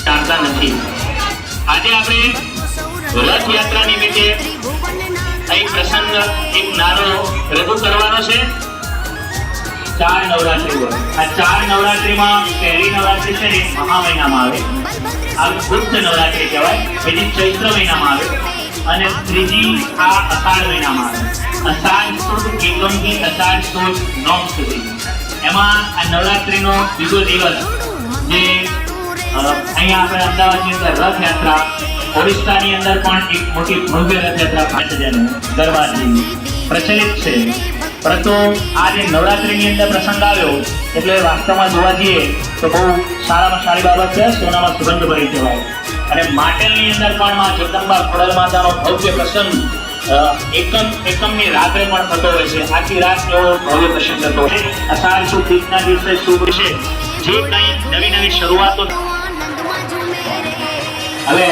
જાણતા નથી. આજે આપણે રથયાત્રા નિમિત્તે એક પ્રસંગ એક નારો રજૂ કરવાનો છે. 4 નવરાત્રી. આ 4 નવરાત્રીમાં પહેલી નવરાત્રી છે ને મહા મહિનામાં આવે, આ ગુપ્ત નવરાત્રી કહેવાય. બીજી ચૈત્ર મહિનામાં આવે અને ત્રીજી આ અષાઢ મહિનામાં આવે. અષાઢ સુદ એકમથી અષાઢ સુદ 9 સુધી. એમાં આ નવરાત્રીનો બીજો દિવસ જે અહીંયા આપણે અમદાવાદની અંદર રથયાત્રા, ઓડિશાની અંદર પણ એક મોટી ભવ્ય રથયાત્રા 5000 દરબારજી પ્રચલિત છે. પરંતુ આ જે નવરાત્રીની અંદર પ્રસંગ આવ્યો એટલે વાસ્તવમાં જોવા જઈએ તો બહુ સારામાં સારી બાબત છે. સોનામાં સુગંધ ભરી કહેવાય. અને માટેલની અંદર પણ માં જગદંબા ખોડલ માતાનો ભવ્ય પ્રસંગ એકમની રાત્રે પણ થતો હોય છે. આખી રાત એવો ભવ્ય પ્રસંગ થતો હોય છે. અષાઢ સુદ બીજના દિવસે શુભ છે. જે કંઈ નવી નવી શરૂઆતો હવે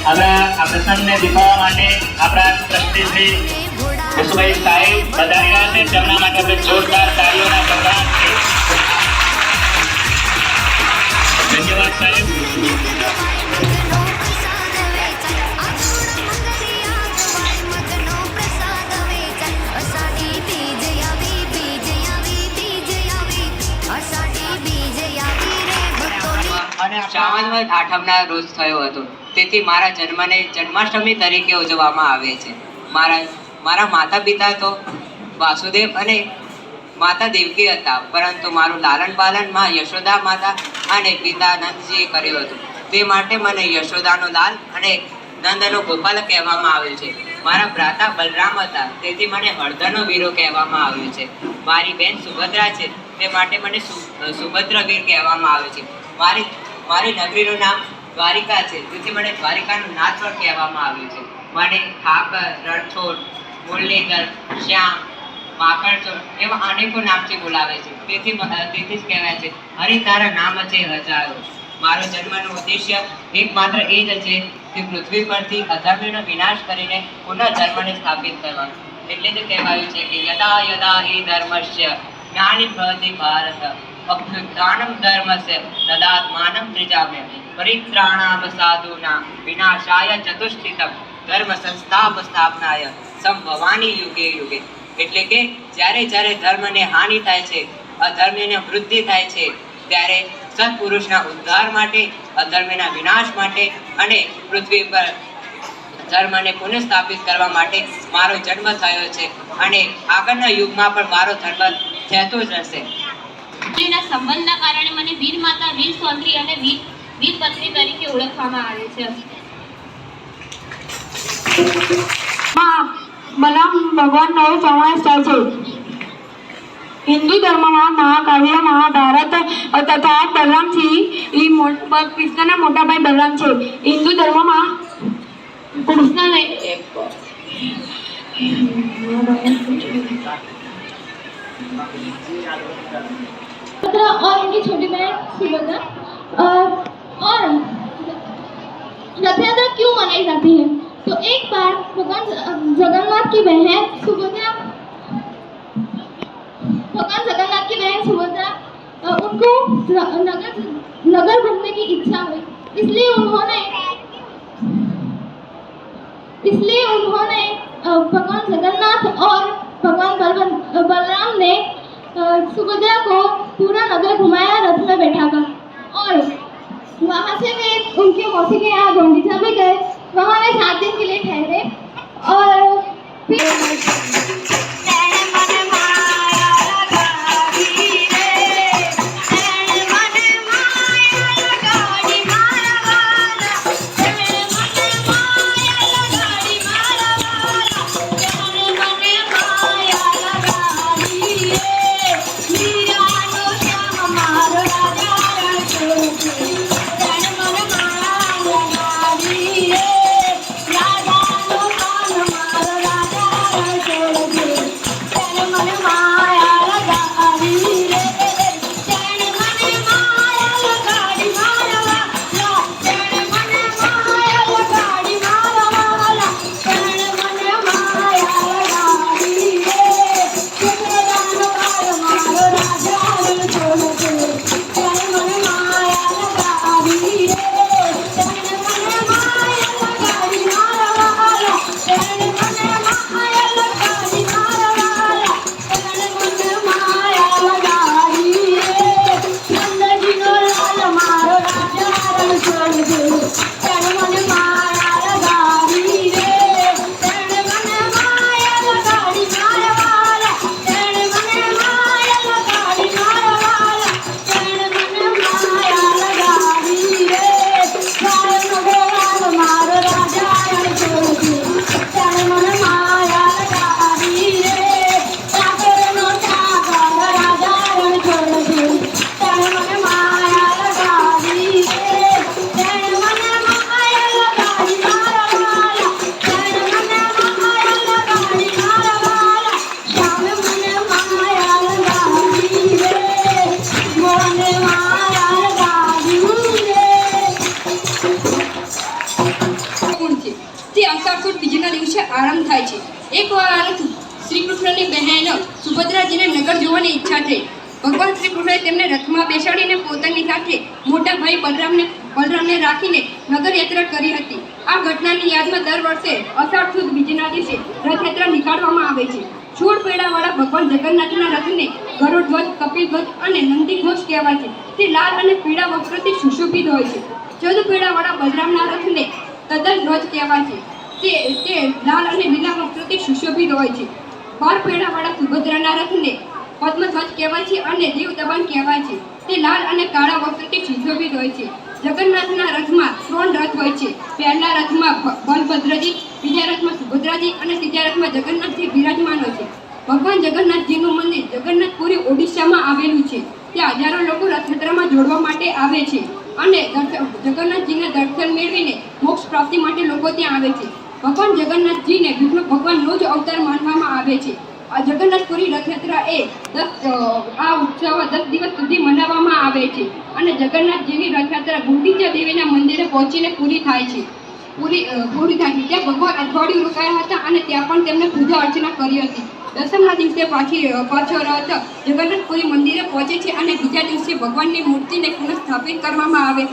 આપણા આ પ્રસંગને દેખાડવા માટે આપણા ટ્રસ્ટી શ્રી જસુભાઈ સાહેબ પધારી રહ્યા છે. તેમના માટે આપણે જોરદાર તાળીઓના ગણગણાટ છે. ધન્યવાદ સાહેબ. અને શ્રાવણ આઠમના રોજ થયો હતો, તેથી મારા જન્મને જન્માષ્ટમી તરીકે ઉજવવામાં આવે છે. મારા માતા પિતા તો વાસુદેવ અને માતા દેવકી હતા, પરંતુ મારું લાલન પાલન માં યશોદા માતા અને પિતા નંદજીએ કર્યું હતું. તે માટે મને યશોદાનો લાલ અને નંદનો ગોપાલ કહેવામાં આવે છે. મારા ભ્રાતા બલરામ હતા, તેથી મને હળદરનો વીરો કહેવામાં આવ્યો છે. મારી બેન સુભદ્રા છે, તે માટે મને સુભદ્રવીર કહેવામાં આવે છે. મારી નગરીનું નામ દ્વારિકા છે, તેથી મને દ્વારિકાનું નાથ પણ કહેવામાં આવ્યું છે. મને ઠાકર, રણછોડ, મુરલીધર, શ્યામ, માખણચોર એવા અનેકો નામથી બોલાવે છે. તેથી જ કહેવાય છે હરિ તારા નામ છે હજારો. મારો જન્મનો ઉદ્દેશ્ય એકમાત્ર એ જ છે કે પૃથ્વી પરથી અધર્મનો વિનાશ કરીને પુનઃ ધર્મને સ્થાપિત કરવાનો. એટલે જ કહેવાયું છે કે યદા યદા હિ ધર્મસ્ય જ્ઞાનિર્ભવતિ ભારત અભ્યુત્થાનમ ધર્મસ્ય તદાત્માનમ ત્રિજામ્ય પરિત્રાણામ સાધૂનાં વિનાશાય ચતુષ્ટિતમ ધર્મ સંસ્થાપનાય સંભવાનિ યુગે યુગે. એટલે કે જ્યારે જ્યારે ધર્મને હાનિ થાય છે, અધર્મને વૃદ્ધિ થાય છે, ત્યારે સત્પુરુષના ઉદ્ધાર માટે, અધર્મના વિનાશ માટે અને પૃથ્વી પર ધર્મને પુનઃસ્થાપિત કરવા માટે મારો જન્મ થયો છે. અને આગળના યુગમાં પણ મારો ધર્મ થતો જ રહેશે. સંબંધના કારણે મને વીર માતા, વીર સૌંદરી અને વીર પત્ની તરીકે ઓળખવામાં આવે છે. બલરામ ભગવાનનો સમાવેશ થાય છે. હિન્દુ ધર્મમાં મહાકાવ્ય મહાભારત તથા બલરામસિંહ કૃષ્ણના મોટા ભાઈ બલરામ છે. હિન્દુ ધર્મમાં કૃષ્ણને और उनकी छोटी बहन सुभद्रा। और रथ यात्रा क्यों मनाई जाती है? तो एक बार भगवान जगन्नाथ की बहन सुभद्रा उनको नगर घूमने की इच्छा हुई, इसलिए उन्होंने भगवान जगन्नाथ और भगवान बलराम ने सुभद्रा को पूरा नगर घुमाया, रथ में बैठा कर। और वहाँ से वे उनके मौसी के यहाँ गुंडीचा भी गए। वहाँ वे 7 दिन के लिए ठहरे और फिर આરંભ થાય છે. એકવાર શ્રી કૃષ્ણની બહેન સુભદ્રાજીને નગર જોવાની ઈચ્છા થઈ. ભગવાન શ્રી કૃષ્ણએ તેમને રથમાં બેસાડીને પોતાની સાથે મોટા ભાઈ બલરામને રાખીને નગર યાત્રા કરી હતી. આ ઘટનાની યાદમાં દર વર્ષે અષાઢ સુદ બીજના દિવસે રથયાત્રા નીકાળવામાં આવે છે. 16 પૈડાવાળા ભગવાન જગન્નાથના રથને ગરુડધ્વજ, કપિલધ્વજ અને નંદીઘોષ કહેવાય છે. તે લાલ અને પીળા વસ્ત્રથી સુશોભિત હોય છે. 14 પૈડાવાળા બલરામના રથને તદ્ધ્વજ કહેવાય છે. તે લાલ અને લીલા વસ્ત્રથી સુશોભિત હોય છે. 12 પૈડાવાળા સુભદ્રાના રથને પદ્મધ્વજ કહેવાય છે અને દેવદમન કહેવાય છે. તે લાલ અને કાળા વસ્ત્રથી સુશોભિત હોય છે. જગન્નાથના રથમાં 3 રથ હોય છે. પહેલા રથમાં બલભદ્રજી, બીજા રથમાં સુભદ્રાજી અને ત્રીજા રથમાં જગન્નાથજી બિરાજમાન હોય છે. ભગવાન જગન્નાથજીનું મંદિર જગન્નાથપુરી ઓડિશામાં આવેલું છે. ત્યાં હજારો લોકો રથયાત્રામાં જોડવા માટે આવે છે અને જગન્નાથજીના દર્શન મેળવીને મોક્ષ પ્રાપ્તિ માટે લોકો ત્યાં આવે છે. ભગવાન જગન્નાથજીને વિષ્ણુ ભગવાનનો જ અવતાર માનવામાં આવે છે. આ જગન્નાથપુરી રથયાત્રા આ ઉત્સવ 10 દિવસ સુધી મનાવવામાં આવે છે અને જગન્નાથજીની રથયાત્રા ગુંડીચા દેવીના મંદિરે પહોંચીને પૂરી થાય છે. ત્યાં ભગવાન અઠવાડિયું રોકાયા હતા અને ત્યાં પણ તેમણે પૂજા અર્ચના કરી હતી. દસમના દિવસે પાછો રથ જગન્નાથપુરી મંદિરે પહોંચે છે અને બીજા દિવસે ભગવાનની મૂર્તિને પુનઃસ્થાપિત કરવામાં આવે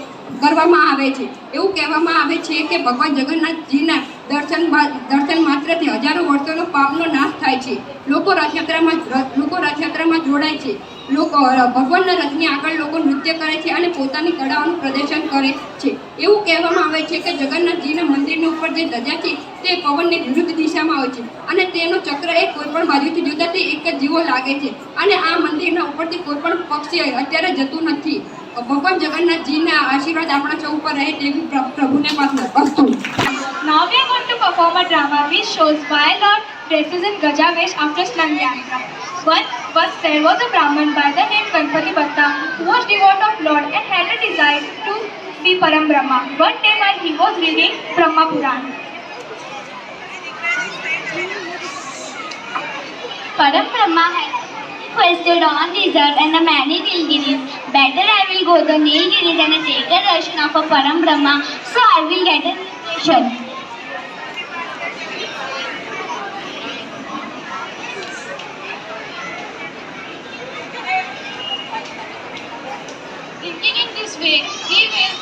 છે. એવું કહેવામાં આવે છે કે ભગવાન જગન્નાથજીના દર્શન માત્રથી હજારો વર્ષોનો પાપનો નાશ થાય છે. લોકો રથયાત્રામાં જોડાય છે. ભગવાનના રથની આગળ લોકો નૃત્ય કરે છે અને પોતાની કળાઓનું પ્રદર્શન કરે છે. એવું કહેવામાં આવે છે કે જગન્નાથજીના મંદિરની ઉપર જે ધજા છે તે પવનની વિરુદ્ધ દિશામાં હોય છે અને તેનો ચક્ર એ કોઈ પણ બાજુથી જોતા તે એક જ જેવો લાગે છે અને આ મંદિરના ઉપરથી કોઈ પણ પક્ષી અત્યારે જતું નથી. ભગવાન જગન્નાથજીના આશીર્વાદ આપણા સૌ ઉપર રહે તેવી પ્રભુને પ્રાર્થના. Now we are going to perform a drama which shows why Lord dresses in Gaja Vesh after Slang Yatra. Once there was a Brahman by the name Ganpati Bhatta who was devout of Lord and had a desire to be Param Brahma. One day while he was reading Brahma Purana, Param Brahma had quested on desert and the many Nilgiris. Better I will go the Nilgiris and take a darshan of a Param Brahma, so I will get a darshan. thinking in this way, he will.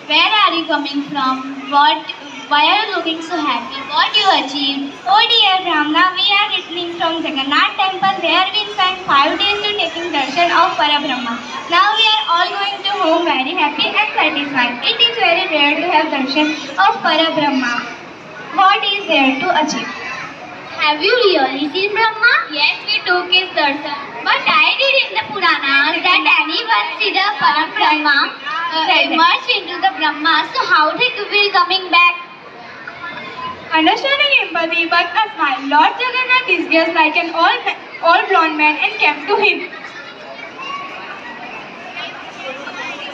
Where are you coming from? Why are you looking so happy? What you achieved? Oh dear Brahmana, we are returning from Jagannath temple where we spent 5 days to taking darshan of Parabrahma. Now we are all going to home very happy and satisfied. It is very rare to have darshan of Parabrahma. What is there to achieve? Have you really seen Brahma? Yes, we took his darshan. But I read in the Puranas that anyone see the Parabrahma merge into the Brahma. So how they will coming back? Understanding empathy but a smile, Lord Jagannath disguised like an all blonde man and came to him.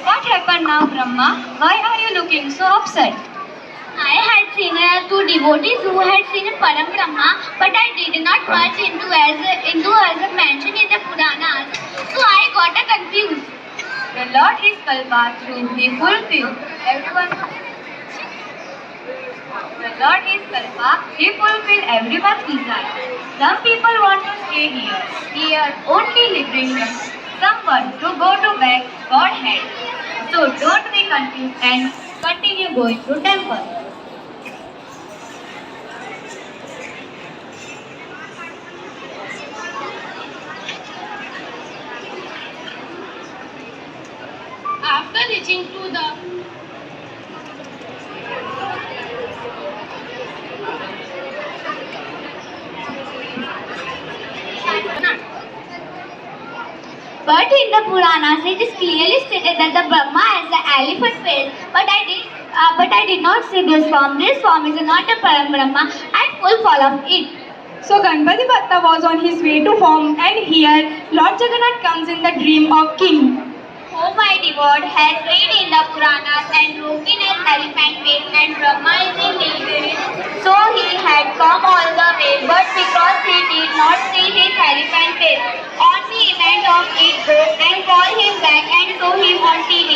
What happened now, Brahma? Why are you looking so upset? I had seen 2 devotees who had seen Param Brahma, but I did not merge into as mentioned in the Puranas. So I got confused. The Lord is Kalpa through the fulfill everyone's desire. Some people want to stay here only living them. Some want to go to back Godhead. So don't be confused and continue going to temple. After reaching to the But in the Puranas, it is clearly stated that the Brahma has the elephant face. But I did not see this form. This form is not a Param Brahma. I am full of it. So Ganpati Bhatta was on his way to home, and here Lord Jagannath comes in the dream of king. Oh, my devote has read in the Puranas and Rokin has elephant face and Brahma is in Nilgiris. So he had come all the way, but because he did not see his elephant face, on the event of it go and call him back. back and saw him on TV.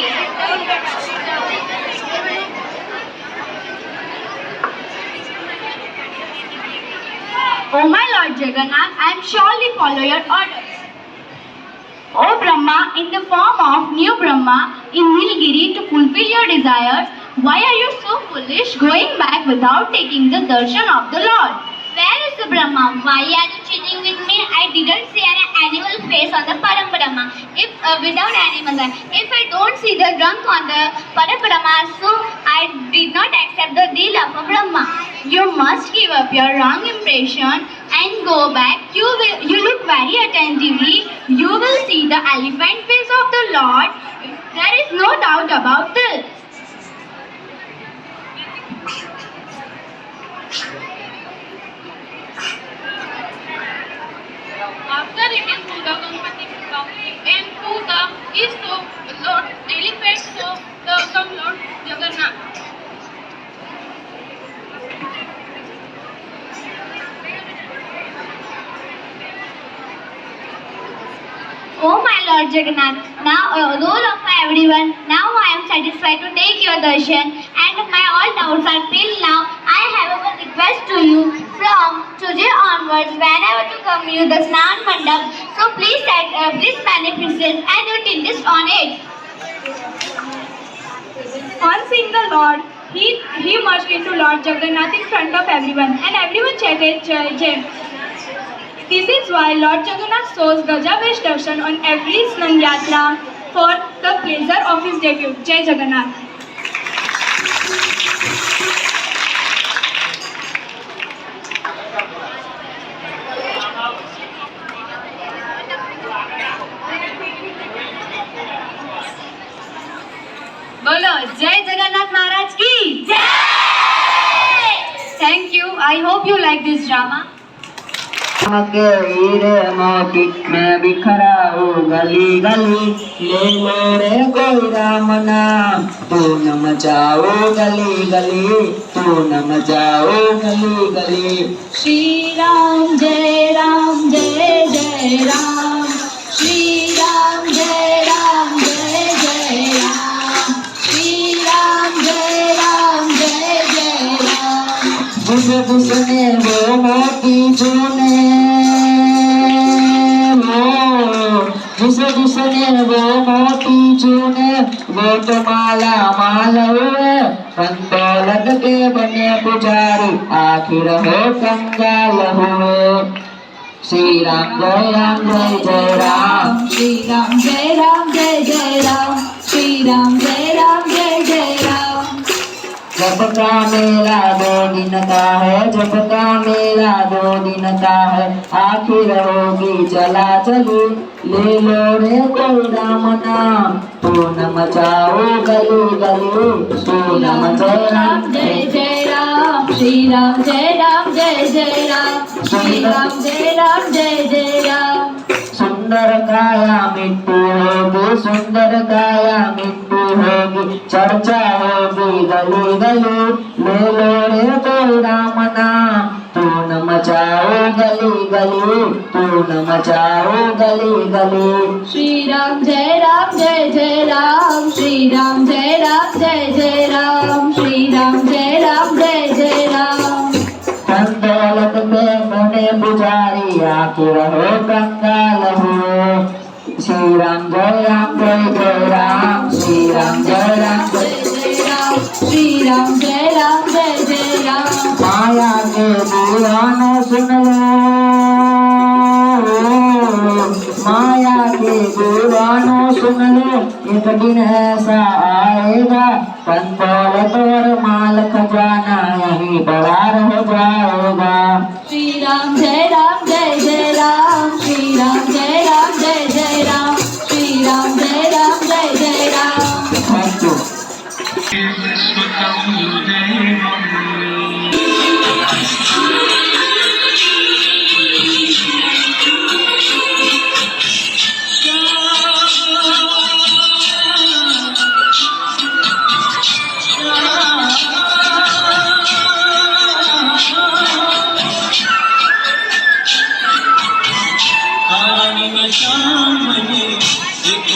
O my Lord Jagannath, I am surely follow your orders. O Brahma, in the form of new Brahma in Nilgiri to fulfill your desires, why are you so foolish going back without taking the darshan of the Lord? Where is the Brahma? Why are you cheating with me? I didn't see an animal face on the Parabrahma. Without animals, if I don't see the drunk on the Parabrahma, so I did not accept the deal of a Brahma. You must give up your wrong impression and go back. You look very attentively. You will see the elephant face of the Lord. There is no doubt about this. After returning to the Ganpati and to the east of Lord Elephant, so the come Lord Jagannath. Oh my Lord Jagannath, now Lord of everyone, now I am satisfied to take your darshan and my all doubts are filled now. I have a request to you from today onwards whenever to come you the Snan Mandap. So please set this beneficence and your tinted on it. On seeing the Lord, he marched into Lord Jagannath in front of everyone, and everyone chanted Jai Jai. This is why Lord Jagannath shows Gajavesh Darshan on every Snan Yatra for the pleasure of his debut. Jai Jagannath. बोलो जय जगन्नाथ महाराज की जय। Thank you. I hope you like this drama. के हीरे मोती मैं बिखरा हूँ गली गली, ले लो रे कोई राम नाम, तू न मचाओ गली गली, तू न मचाओ गली गली। श्री राम जय राम जय जय राम, श्री राम जय राम जय जय राम, श्री राम जय राम जय जय राम। बुझे बुझने वो मोती चूने, जिसे जिसने वो मोती चूने, वो तो माला माल हुए, संतोलक के बने पुजारी, आखिर हो कंगाल हुए। श्री राम जय जय राम, श्री राम जय जय राम, श्री राम जय जय राम। जब का मेला 2 दिन का है, जब का मेला 2 दिन का है, आखिर होगी चला चली, ले लो रे कोई राम नाम, तू न मचाओ गली गली, तू न मचाओ जय जय राम, श्री राम जय जय राम, श्री राम जय जय राम। सुंदर काया मिट्टू होगी, सुंदर काया मिट्टू होगी, चर्चा होगी गली गली, ले लो रे कोई राम नाम, तू न मचाओ गली गली, तू न मचाओ गली गली। श्री राम जय जय राम, श्री राम जय जय राम, श्री राम जय जय राम। संतोलक के बने पुजारी, आखिर हो कंगाल हुए। श्री राम जय जय राम, श्री राम जय जय राम, श्री राम जय जय राम। माया के दीवानो सुन लो, माया के दीवानो सुन लो, एक दिन ऐसा आएगा, संतोलक और माल खजाना यहीं बड़ा रह जाएगा। श्री राम जय जय राम, श्री राम जय जय राम, श्री राम जय जय राम। Thank you. शाम में एक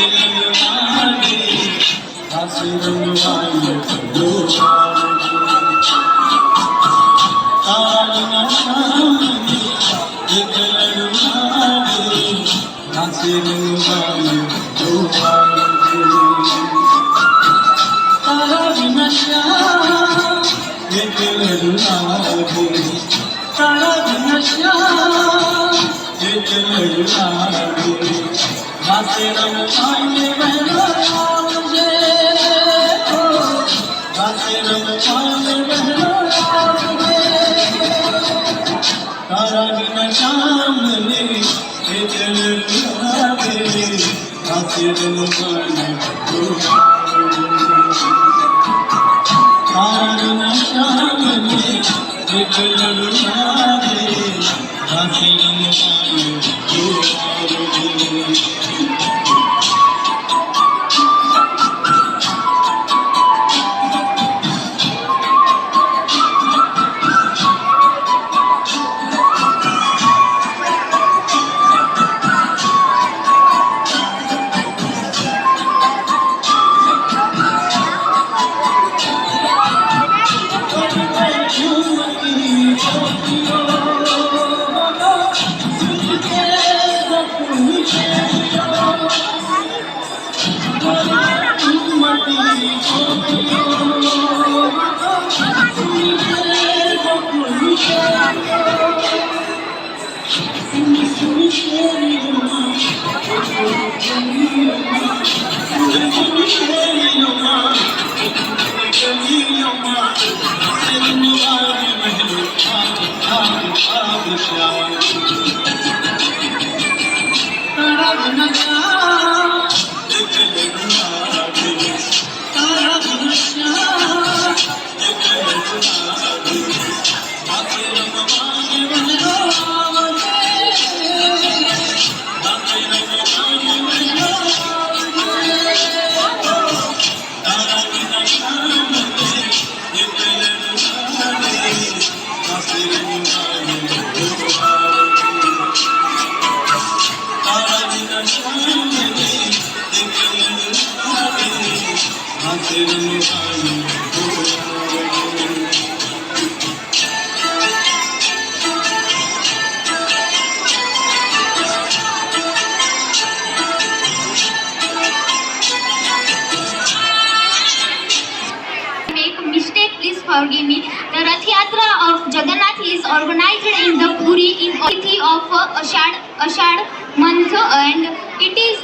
Make a mistake, please forgive me. The Rath Yatra of Jagannath is organized in the Puri in Tithi of Ashad month, and it is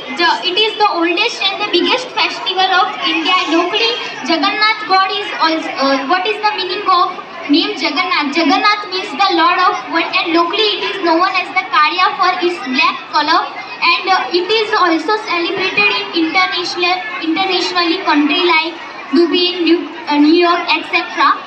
the oldest and the biggest festival of India. Locally, Jagannath God is also, what is the meaning of name Jagannath? Jagannath means the Lord of One, and locally it is known as the Kaliya for its black color, and it is also celebrated in internationally country like Dubai, New York, etc.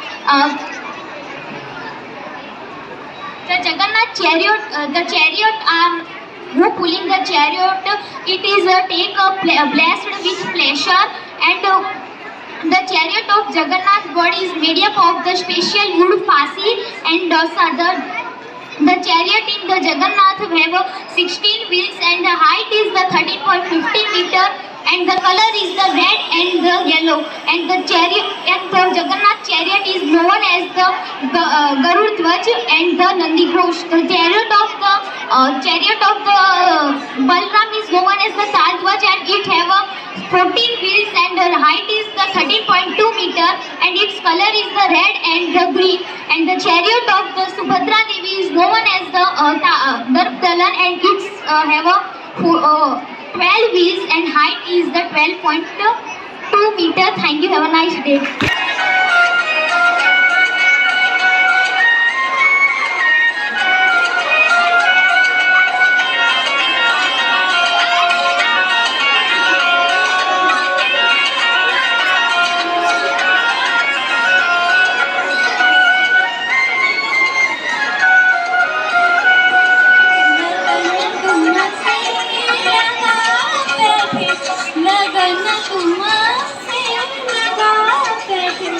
The Jagannath chariot, the chariot are who pulling the chariot. It is blessed with pleasure, and the chariot of Jagannath God is made up of the special wood fasi and dasa. The chariot in the Jagannath have 16 wheels, and the height is the 13.50 meter, and the color is the red and the yellow, and the Jagannath chariot is known as the Garud Dhwaj and the Nandi Ghosh. The chariot of the Balram is known as the Tal Dhwaj, and it have 14 wheels, and the height is the 13.2 meter, and its color is the red and the green. And the chariot of the Subhadra Devi is known as the Darpdalan, and it's have 12 wheels, and height is the 12.2 meter. Thank you. Have a nice day. लगन तुम्हारे लगा बैठे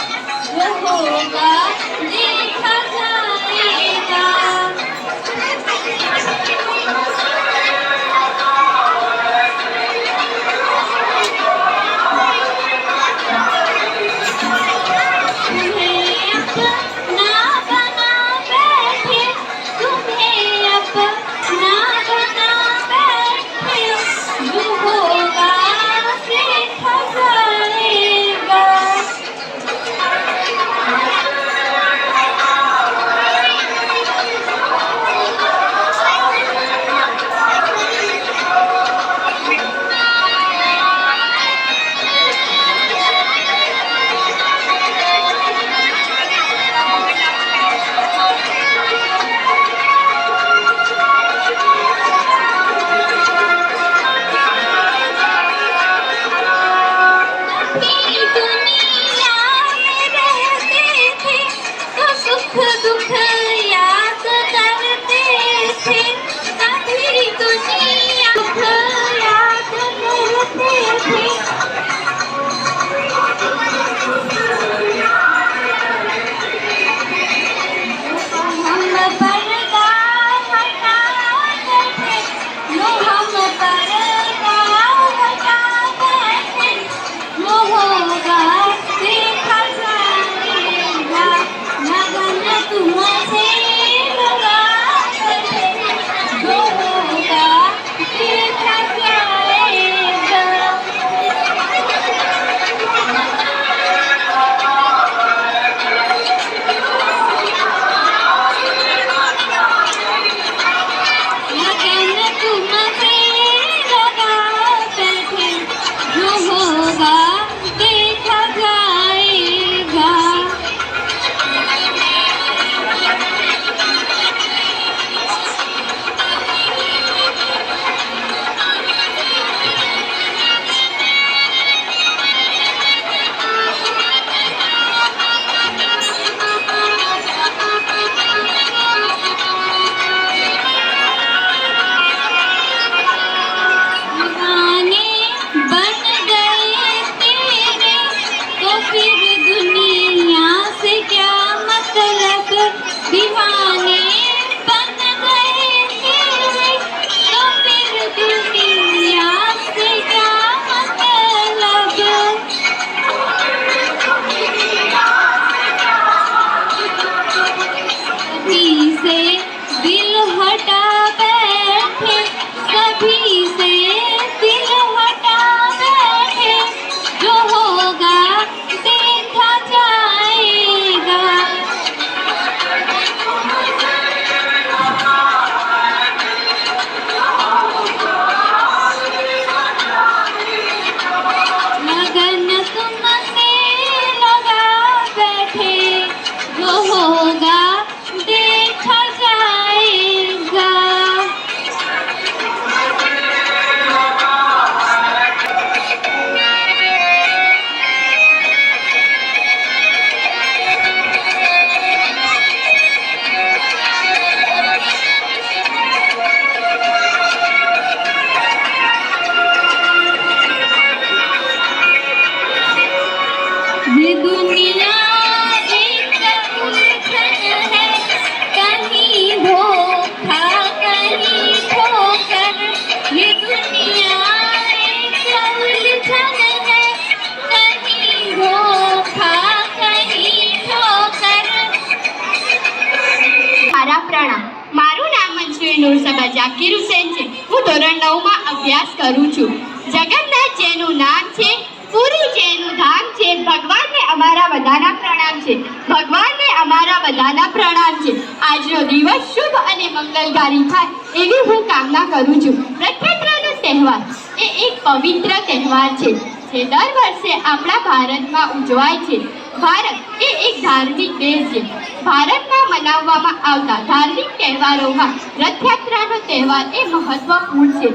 નૂરસબા જાકીર હુસેન છે. હું ધોરણ 9માં અભ્યાસ કરું છું. જગન્નાથ જેનું નામ છે, પુરી જેનું ધામ છે. ભગવાનને અમારા બધાના પ્રણામ છે. ભગવાનને અમારા બધાના પ્રણામ છે. આજનો દિવસ શુભ અને મંગલકારી થાય એવી હું કામના કરું છું. રથયાત્રાનો તહેવાર એ એક પવિત્ર તહેવાર છે જે દર વર્ષે આપણા ભારતમાં ઉજવાય છે. ભારત એ એક ધાર્મિક દેશ છે. ભારતમાં મનાવવામાં આવતા ધાર્મિક તહેવારોમાં રથયાત્રાનો તહેવાર એ મહત્વપૂર્ણ છે,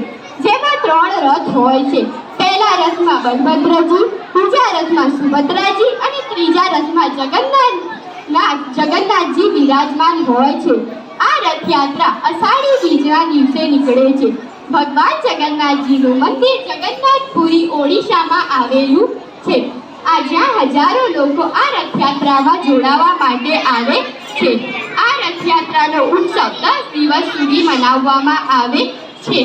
જેમાં 3 રથ હોય છે. પહેલા રથમાં બલભદ્રજી, બીજા રથમાં સુભદ્રાજી અને ત્રીજા રથમાં જગન્નાથજી બિરાજમાન હોય છે. આ રથયાત્રા અષાઢી બીજના દિવસે નીકળે છે. ભગવાન જગન્નાથજીનું મંદિર જગન્નાથપુરી ઓડિશામાં આવેલું છે. આ જ્યાં હજારો લોકો આ રથયાત્રામાં જોડાવા માટે આવે છે. આ રથયાત્રાનો ઉત્સવ 10 દિવસ સુધી મનાવવામાં આવે છે.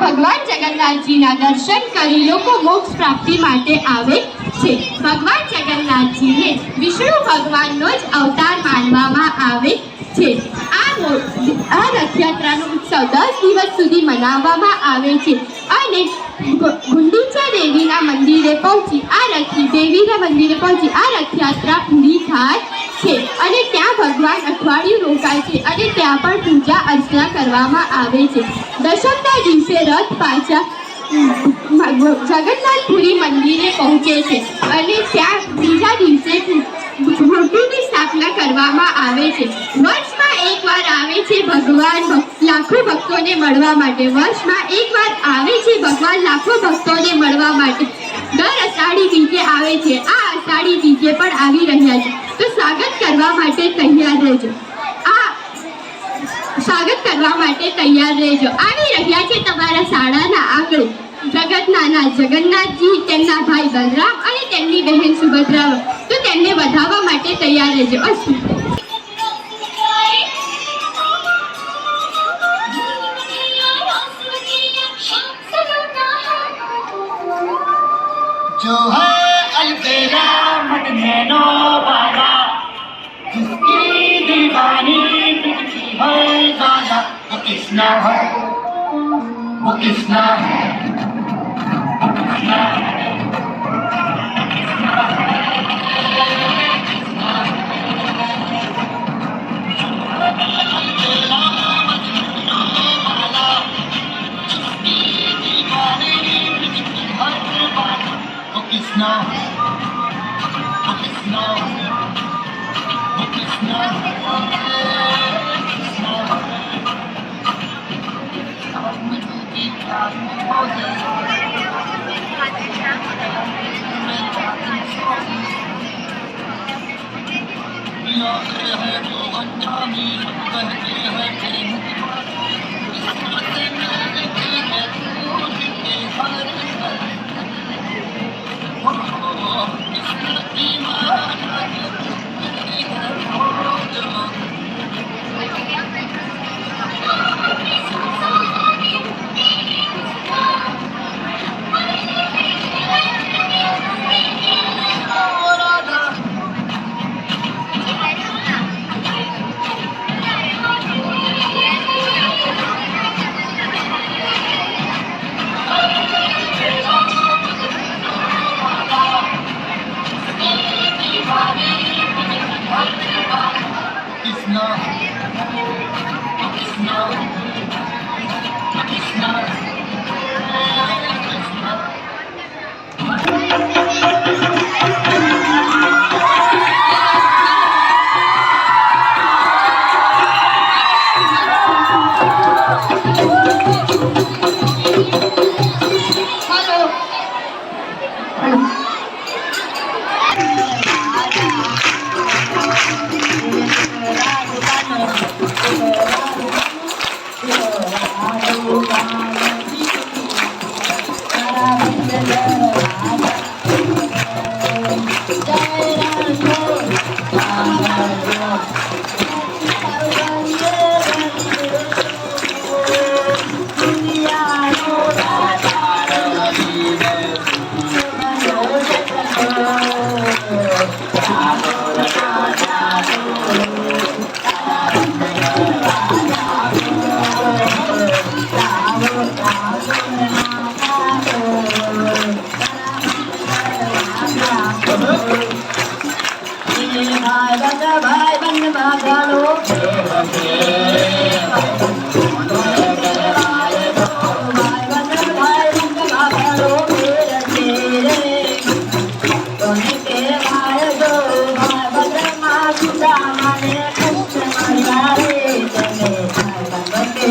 ભગવાન જગન્નાથજીના દર્શન કરી લોકો મોક્ષ પ્રાપ્તિ માટે આવે છે. ભગવાન જગન્નાથજીને વિષ્ણુ ભગવાનનો જ અવતાર માનવામાં આવે છે. આ રથયાત્રાનો ઉત્સવ 10 દિવસ સુધી મનાવવામાં આવે છે અને ગુંડીચા દેવીના મંદિરે પહોંચી આ રથયાત્રા પૂરી થાય છે અને ત્યાં ભગવાન અઠવાડિયું રોકાય છે અને ત્યાં પણ પૂજા અર્ચના કરવામાં આવે છે. દશમના દિવસે રથ પાછા જગન્નાથપુરી મંદિરે પહોંચે છે અને ત્યાં બીજા દિવસે મૂર્તિની સ્થાપના કરવામાં આવે છે. વર્ષમાં એકવાર આવે છે ભગવાન લાખો ભક્તોને મળવા માટે. દર અષાઢી બીજે આવે છે. આ અષાઢી બીજે પણ આવી રહ્યા છે, તો સ્વાગત કરવા માટે તૈયાર રહેજો. આવી રહ્યા છે તમારા શાળાના આંગણે જગન્નાથજી, તેમના ભાઈ બલરામ અને તેમની બહેન સુભદ્રા. તો તેમને વધાવવા માટે તૈયાર રહેજો. અસ્તુ. जो है अलबेला मत नैनो वाला, जिसकी दीवानी दिखती है ज्यादा, वो किसना है, वो किसना है, वो किसना है, किसना वो किसना वो किसना है जो अंजामी कहते हैं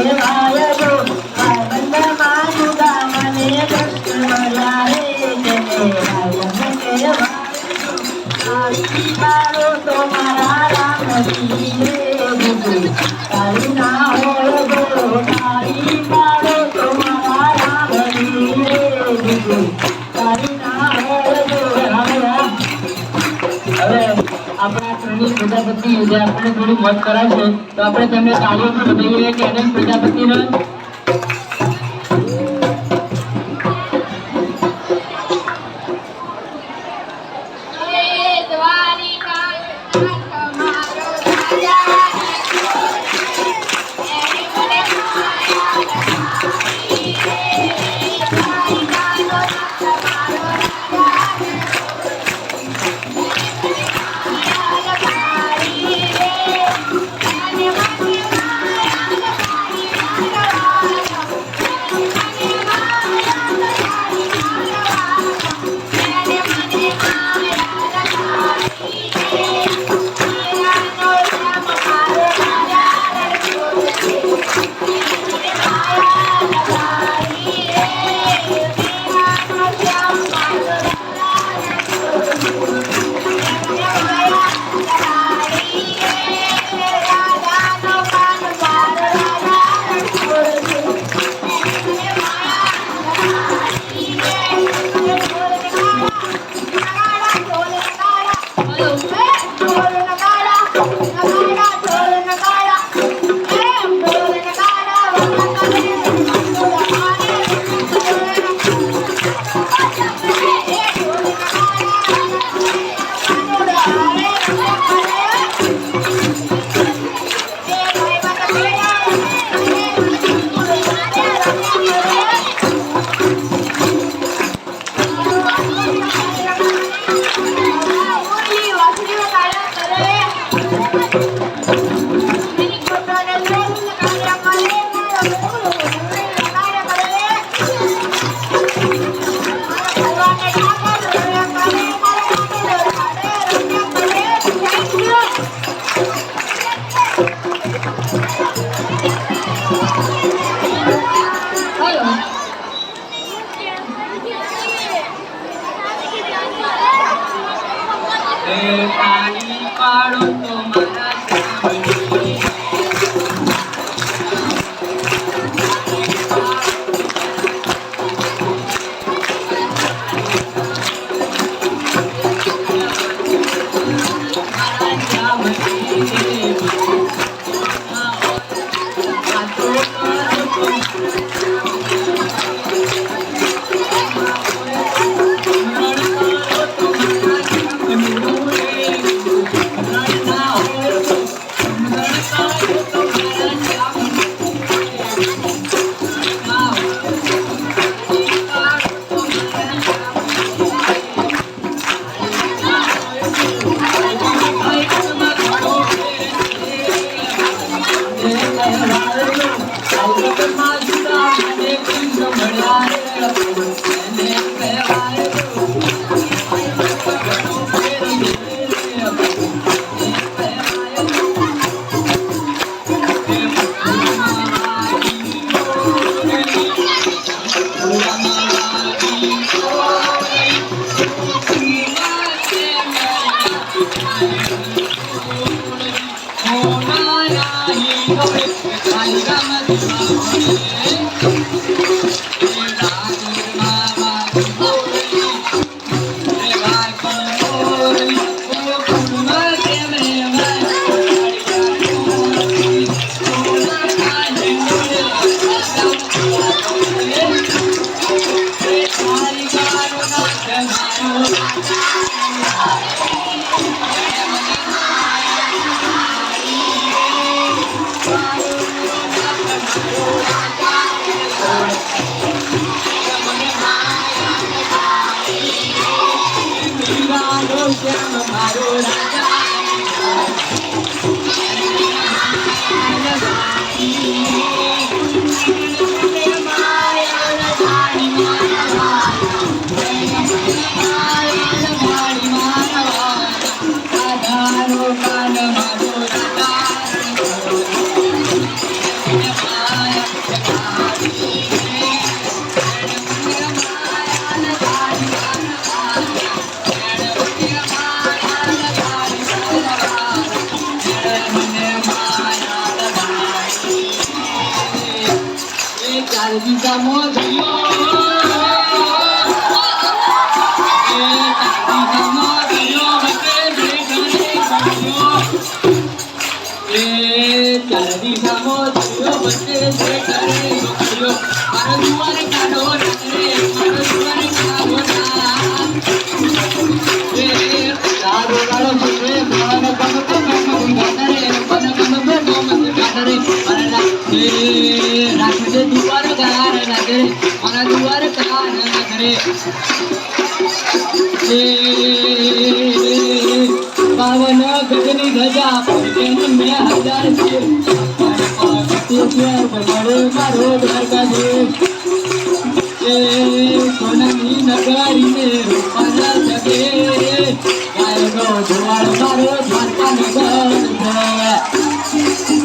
કહેવાય જો ભાઈબંધમાં જુદા મને કૃષ્ણ મળ્યા રે તેને ભાઈબંધ કહેવાય તારી બારો તો મારા રામજી રે દીકરી તારી ના હોય ગો તારી બારો તો મારા રામજી રે દીકરી તારી ના હોય ગો હવે આપણા ત્રણેય પ્રજાપતિ જે આપણે થોડી મત કરાશે તો આપણે તેમને તાળીઓથી વધાવીએ કે અનંત પ્રજાપતિને ચાર દિશામાં દરિયો ચાર દિશામાં દરિયો વચ્ચે જે કરે નોકરીઓ મારો દુવારે કાઢો રે મારો દુવારે કાઢો તારો ગાળો સુરે મને રાખજે દુવાર ગાર નગરે મારા દુવાર ગાર નગરે પાવન ગગની ધજા પગેન મે હજાર છે મારો દ્વારકા છે સોનાની નગરી ને રૂપાના જગે ગાયનો ધોવાળ મારો દ્વારકા નગર છે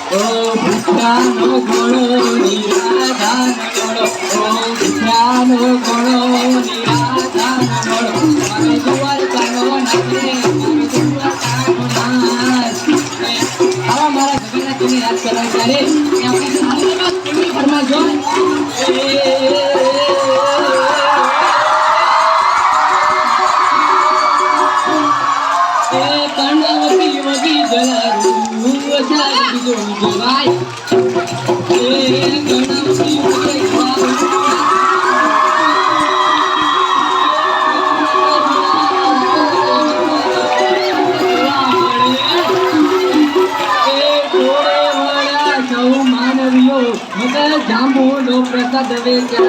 ઓ ભૂખ્યાનો ઘોડો નિરાધાન ઘોડો ઓ ભૂખ્યાનો ઘોડો નિરાધાન ઘોડો મારો દ્વારકાનો નગરે મારો દ્વારકાનો નાથ આવા મારા જગન્નાથની યાદ કરવા ત્યારે આપણે સાલમાં કેવી ફરમાજો કર્ણાવતી વગી જલારું વસાવી દીધો જવાય કર્ણાવતી વગી માનવીઓ મગર જાંબુનો પ્રસાદ વેચ્યા